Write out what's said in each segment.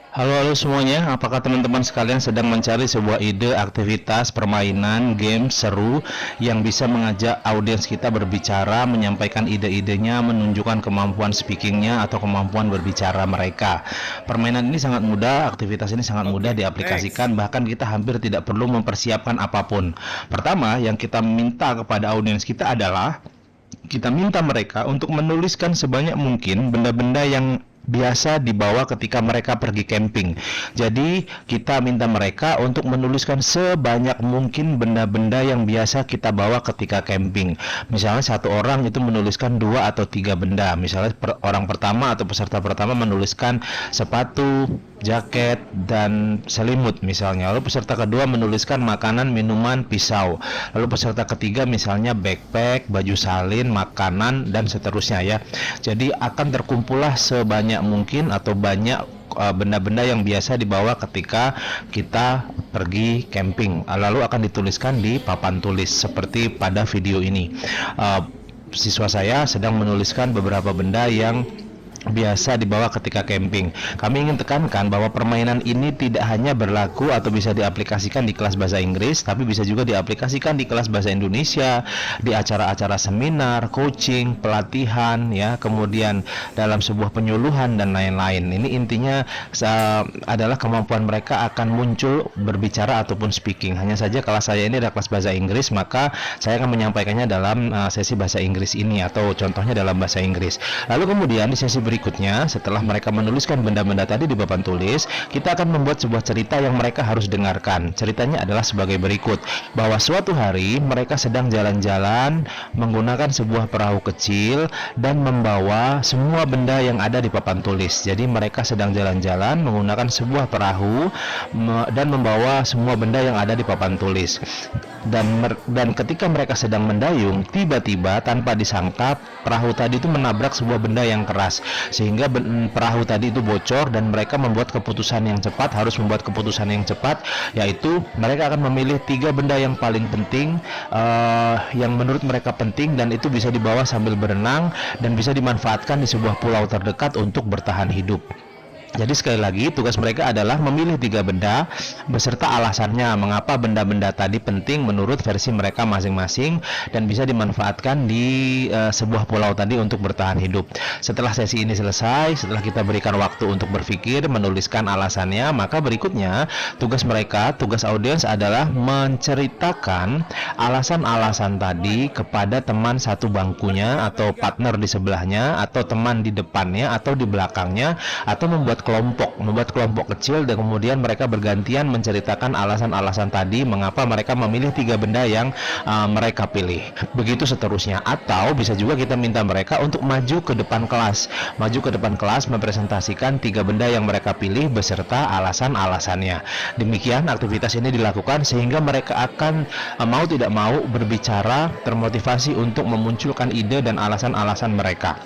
Halo semuanya, apakah teman-teman sekalian sedang mencari sebuah ide, aktivitas, permainan, game seru yang bisa mengajak audiens kita berbicara, menyampaikan ide-idenya, menunjukkan kemampuan speakingnya atau kemampuan berbicara mereka. Permainan ini sangat mudah, aktivitas ini sangat mudah Oke, next. diaplikasikan, bahkan kita hampir tidak perlu mempersiapkan apapun. Pertama, yang kita minta kepada audiens kita adalah kita minta mereka untuk menuliskan sebanyak mungkin benda-benda yang biasa dibawa ketika mereka pergi camping. Jadi kita minta mereka untuk menuliskan sebanyak mungkin benda-benda yang biasa kita bawa ketika camping. Misalnya satu orang itu menuliskan 2 atau 3 benda. Misalnya orang pertama atau peserta pertama menuliskan sepatu, jaket, dan selimut misalnya. Lalu peserta kedua menuliskan makanan, minuman, pisau. Lalu peserta ketiga misalnya backpack, baju salin, makanan, dan seterusnya ya. Jadi akan terkumpullah sebanyak mungkin atau banyak benda-benda yang biasa dibawa ketika kita pergi camping. Lalu akan dituliskan di papan tulis seperti pada video ini. Siswa saya sedang menuliskan beberapa benda yang biasa dibawa ketika camping. Kami ingin tekankan bahwa permainan ini tidak hanya berlaku atau bisa diaplikasikan di kelas bahasa Inggris, tapi bisa juga diaplikasikan di kelas bahasa Indonesia, di acara-acara seminar, coaching, pelatihan, ya, kemudian dalam sebuah penyuluhan dan lain-lain. Ini intinya adalah kemampuan mereka akan muncul berbicara ataupun speaking. Hanya saja kelas saya ini adalah kelas bahasa Inggris, maka saya akan menyampaikannya dalam sesi bahasa Inggris ini atau contohnya dalam bahasa Inggris. Lalu kemudian di sesi berikutnya, setelah mereka menuliskan benda-benda tadi di papan tulis, kita akan membuat sebuah cerita yang mereka harus dengarkan. Ceritanya adalah sebagai berikut, bahwa suatu hari mereka sedang jalan-jalan menggunakan sebuah perahu kecil dan membawa semua benda yang ada di papan tulis. Jadi mereka sedang jalan-jalan menggunakan sebuah perahu dan membawa semua benda yang ada di papan tulis. Dan ketika mereka sedang mendayung, tiba-tiba tanpa disangka perahu tadi itu menabrak sebuah benda yang keras, sehingga perahu tadi itu bocor dan mereka membuat keputusan yang cepat, harus membuat keputusan yang cepat, yaitu mereka akan memilih 3 benda yang paling penting, yang menurut mereka penting dan itu bisa dibawa sambil berenang dan bisa dimanfaatkan di sebuah pulau terdekat untuk bertahan hidup. Jadi sekali lagi tugas mereka adalah memilih 3 benda beserta alasannya mengapa benda-benda tadi penting menurut versi mereka masing-masing dan bisa dimanfaatkan di sebuah pulau tadi untuk bertahan hidup. Setelah sesi ini selesai, setelah kita berikan waktu untuk berpikir, menuliskan alasannya, maka berikutnya tugas mereka, tugas audiens adalah menceritakan alasan-alasan tadi kepada teman satu bangkunya atau partner di sebelahnya atau teman di depannya atau di belakangnya, atau membuat kelompok kecil dan kemudian mereka bergantian menceritakan alasan-alasan tadi mengapa mereka memilih 3 benda yang mereka pilih. Begitu seterusnya. Atau bisa juga kita minta mereka untuk maju ke depan kelas mempresentasikan 3 benda yang mereka pilih beserta alasan-alasannya. Demikian aktivitas ini dilakukan sehingga mereka akan mau tidak mau berbicara, termotivasi untuk memunculkan ide dan alasan-alasan mereka.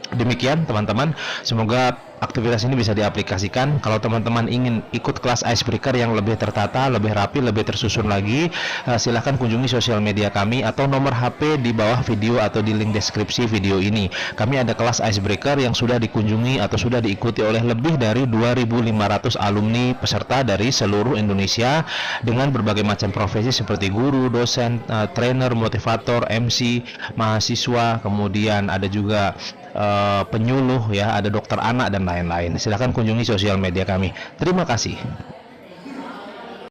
Demikian teman-teman, semoga aktivitas ini bisa diaplikasikan. Kalau teman-teman ingin ikut kelas icebreaker yang lebih tertata, lebih rapi, lebih tersusun lagi, silahkan kunjungi sosial media kami atau nomor HP di bawah video atau di link deskripsi video ini. Kami ada kelas icebreaker yang sudah dikunjungi atau sudah diikuti oleh lebih dari 2.500 alumni peserta dari seluruh Indonesia dengan berbagai macam profesi seperti guru, dosen, trainer, motivator, MC, mahasiswa, kemudian ada juga penyuluh, ya, ada dokter anak dan lain-lain. Silahkan kunjungi sosial media kami. Terima kasih.